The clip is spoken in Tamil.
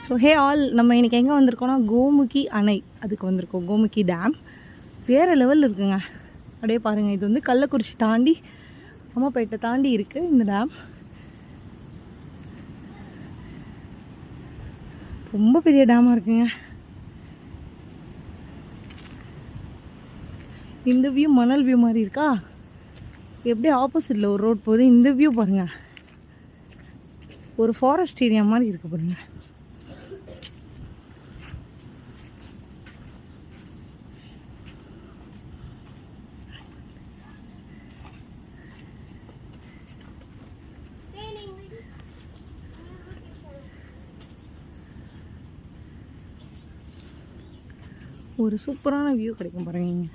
ஸோ ஹே ஆல், நம்ம இன்றைக்கி எங்கே வந்திருக்கோன்னா கோமுகி அணை அதுக்கு வந்திருக்கோம். கோமுகி டேம் வேறு லெவலில் இருக்குங்க. அப்படியே பாருங்கள், இது வந்து கள்ளக்குறிச்சி தாண்டி அம்மாப்பேட்டை தாண்டி இருக்குது இந்த டேம். ரொம்ப பெரிய டேமாக இருக்குங்க. இந்த வியூ மணல் வியூ மாதிரி இருக்கா, எப்படி ஆப்போசிட்டில் ஒரு ரோட் போகுது. இந்த வியூ பாருங்கள், ஒரு ஃபாரஸ்ட் ஏரியா மாதிரி இருக்குது பாருங்கள். ஒரு சூப்பரான வியூ கிடைக்கும் பாருங்க.